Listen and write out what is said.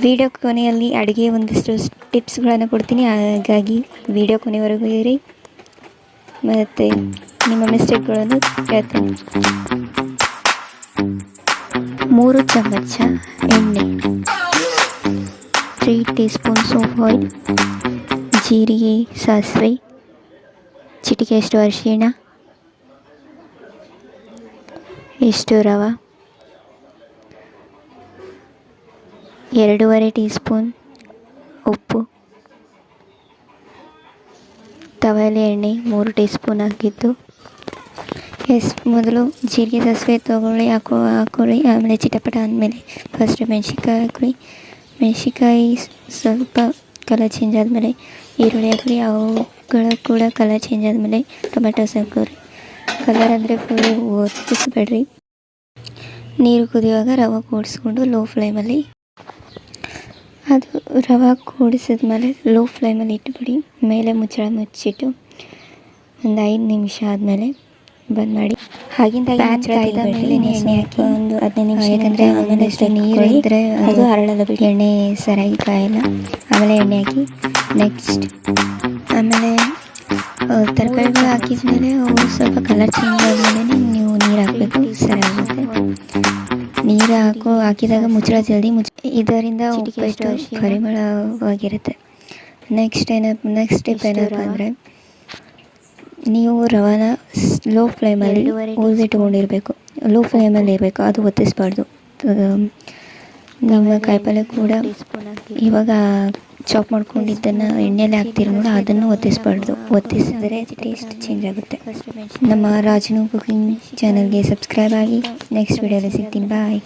Video ಕೊನೆಯಲ್ಲಿ ಅಡುಗೆ ಒಂದಿಷ್ಟು ಟಿಪ್ಸ್ಗಳನ್ನು ಕೊಡ್ತೀನಿ, ಹಾಗಾಗಿ ವಿಡಿಯೋ ಕೊನೆವರೆಗೂ ಇರಿ ಮತ್ತು ನಿಮ್ಮ ಮಿಸ್ಟೇಕ್ಗಳನ್ನು ಹೇಳ್ತೀನಿ. 3 ಚಮಚ ಎಣ್ಣೆ, 3 ಟೀ ಸ್ಪೂನ್ಸ್ ಆಫ್ ಆಯಿಲ್, ಜೀರಿಗೆ, ಸಾಸಿವೆ, ಚಿಟಿಕೆಯಷ್ಟು ಅರಿಶಿಣ, ಇಷ್ಟು ರವೆ, 2.5 ಟೀ ಸ್ಪೂನ್ ಉಪ್ಪು, ತವಲೆ ಎಣ್ಣೆ 3 ಟೀ ಸ್ಪೂನ್ ಹಾಕಿದ್ದು. ಮೊದಲು ಜೀರಿಗೆ ಸಾಸಿವೆ ಹಾಕೊಳ್ಳಿ. ಆಮೇಲೆ ಚಿಟಪಟ ಆದಮೇಲೆ ಫಸ್ಟ್ ಮೆಣಸಿನ್ಕಾಯಿ ಹಾಕೊಳ್ಳಿ. ಮೆಣಸಿನ್ಕಾಯಿ ಸ್ವಲ್ಪ ಕಲರ್ ಚೇಂಜ್ ಆದಮೇಲೆ ಈರುಳ್ಳಿ ಹಾಕೊಳ್ಳಿ. ಅವುಗಳ ಕೂಡ ಕಲರ್ ಚೇಂಜ್ ಆದಮೇಲೆ ಟೊಮೆಟೊಸ್ ಹಾಕೋರಿ. ಕಲರ್ ಅಂದರೆ ಫುಲ್ ಒತ್ತಿಸ್ಬೇಡ್ರಿ. ನೀರು ಕುದಿಯುವಾಗ ರವೆ ಕೂಡಿಸ್ಕೊಂಡು ಲೋ ಫ್ಲೇಮಲ್ಲಿ, ಅದು ರವೆ ಕೂಡಿಸಿದ್ಮೇಲೆ ಲೋ ಫ್ಲೇಮಲ್ಲಿ ಇಟ್ಬಿಡಿ. ಮೇಲೆ ಮುಚ್ಚಳ ಮುಚ್ಚಿಟ್ಟು ಒಂದು 5 ನಿಮಿಷ ಆದಮೇಲೆ ಬಂದ್ ಮಾಡಿ. ಹಾಗಿಂದಾಗಿ ಕಾಯ್ದ ಮೇಲೆ ಎಣ್ಣೆ ಹಾಕಿ ಒಂದು 15 ನಿಮಿಷ, ಯಾಕಂದರೆ ಆಮೇಲೆ ಅಷ್ಟು ನೀರು ಇದ್ದರೆ ಅದು ಹರಳಲ್ಲ ಬಿಡಿ, ಎಣ್ಣೆ ಸರಿಯಾಗಿ ಕಾಯಲ್ಲ. ಆಮೇಲೆ ಎಣ್ಣೆ ಹಾಕಿ ನೆಕ್ಸ್ಟ್ ಆಮೇಲೆ ತರಕಾರಿಗಳು ಹಾಕಿದ್ಮೇಲೆ ಅವು ಸ್ವಲ್ಪ ಕಲರ್ ಚೇಂಜ್ ಆದಮೇಲೆ ನೀವು ನೀರು ಹಾಕಬೇಕು, ಸರಿಯಾಗುತ್ತೆ. ನೀರು ಹಾಕಿದಾಗ ಮುಚ್ಚಳ ಜಲ್ದಿ ಇದರಿಂದ ಉಪ್ಪೆಷ್ಟು ಪರಿಮಳವಾಗಿರುತ್ತೆ. ನೆಕ್ಸ್ಟ್ ಸ್ಟೆಪ್ ಏನಪ್ಪ ಅಂದರೆ, ನೀವು ರವಾನ ಲೋ ಫ್ಲೇಮಲ್ಲಿ ಹುರಿದಿಟ್ಕೊಂಡಿರಬೇಕು. ಲೋ ಫ್ಲೇಮಲ್ಲಿ ಇರಬೇಕು, ಅದು ಒತ್ತಿಸ್ಬಾರ್ದು. ನಿಮ್ಮ ಕಾಯಿಪಲ್ಯ ಕೂಡ ಇವಾಗ ಚಾಪ್ ಮಾಡ್ಕೊಂಡಿದ್ದನ್ನು ಎಣ್ಣೆಯಲ್ಲಿ ಹಾಕ್ತಿರೋ ನೋಡಿ, ಅದನ್ನು ಒತ್ತಿಸ್ಬಾರ್ದು. ಒತ್ತಿಸಿದರೆ ಟೇಸ್ಟ್ ಚೇಂಜ್ ಆಗುತ್ತೆ. ನಮ್ಮ ರಾಜನು ಕುಕಿಂಗ್ ಚಾನಲ್ಗೆ ಸಬ್ಸ್ಕ್ರೈಬ್ ಆಗಿ. ನೆಕ್ಸ್ಟ್ ವಿಡಿಯೋದಲ್ಲಿ ಸಿಗ್ತೀನಿ. ಬಾಯ್.